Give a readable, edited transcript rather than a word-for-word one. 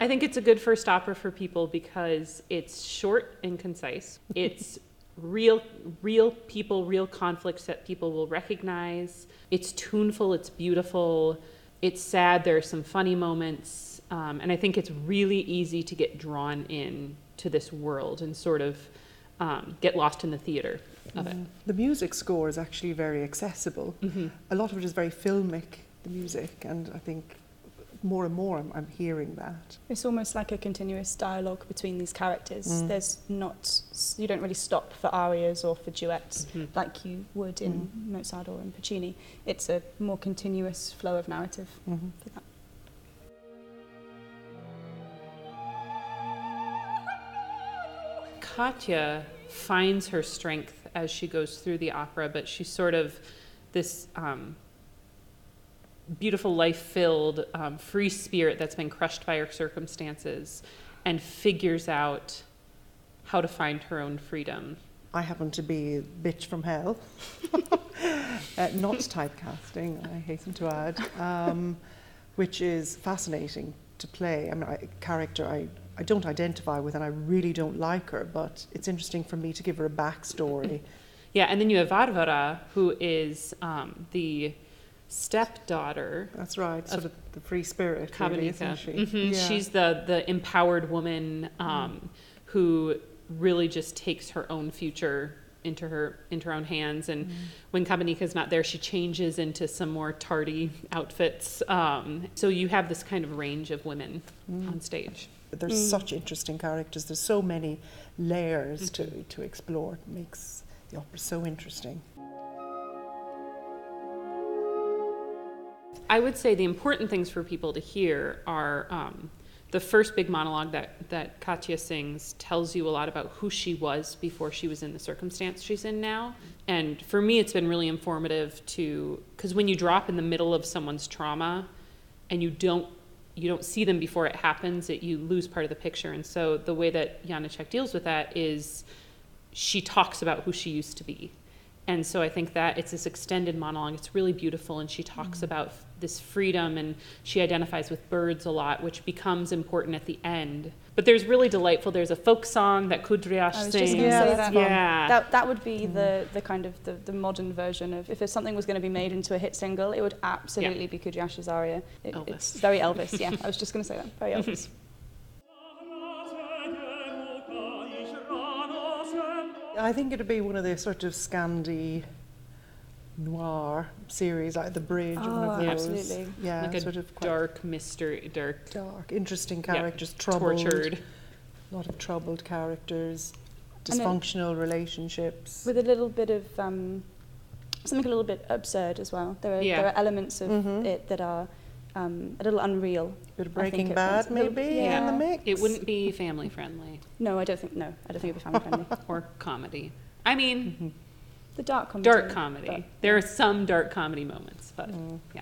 I think it's a good first opera for people because it's short and concise. It's real people, real conflicts that people will recognize. It's tuneful, it's beautiful, it's sad, there are some funny moments, and I think it's really easy to get drawn in to this world and sort of get lost in the theater of it. The music score is actually very accessible. A lot of it is very filmic, the music, and I think more and more I'm hearing that. It's almost like a continuous dialogue between these characters. You don't really stop for arias or for duets like you would in Mozart or in Puccini. It's a more continuous flow of narrative for that. Katya finds her strength as she goes through the opera, but she's sort of this beautiful, life-filled, free spirit that's been crushed by her circumstances and figures out how to find her own freedom. I happen to be a bitch from hell, not typecasting, I hasten to add, which is fascinating to play. I mean, a character I don't identify with and I really don't like her, but it's interesting for me to give her a backstory. Yeah, and then you have Varvara, who is the stepdaughter. That's right, sort of the free spirit, really, isn't she? Yeah. She's the empowered woman who really just takes her own future into her own hands. And when Kabanika's not there, she changes into some more tardy outfits. So you have this kind of range of women on stage. There's such interesting characters. There's so many layers to explore. It makes the opera so interesting. I would say the important things for people to hear are the first big monologue that Katya sings tells you a lot about who she was before she was in the circumstance she's in now. And for me, it's been really informative because when you drop in the middle of someone's trauma and you don't see them before it happens, you lose part of the picture. And so the way that Janáček deals with that is she talks about who she used to be. And so I think that it's this extended monologue. It's really beautiful, and she talks about this freedom, and she identifies with birds a lot, which becomes important at the end. But there's really delightful. There's a folk song that Kudryas sings. I was just going to say that. Yeah. That would be the kind of the modern version of, if something was going to be made into a hit single, it would absolutely be Kudryas's aria. It's very Elvis, yeah. I was just going to say that. Very Elvis. I think it'd be one of the sort of Scandi noir series, like The Bridge, or one of those. Absolutely. Yeah, like a sort of dark mystery, dark, interesting characters, troubled, tortured. A lot of troubled characters, dysfunctional relationships. With a little bit of something a little bit absurd as well. There are elements of it that are a little unreal. A bit of Breaking Bad, maybe, in the mix. It wouldn't be family friendly. No, I don't think it'd be family friendly. Or comedy. I mean, the dark comedy. Dark comedy. There are some dark comedy moments, but yeah.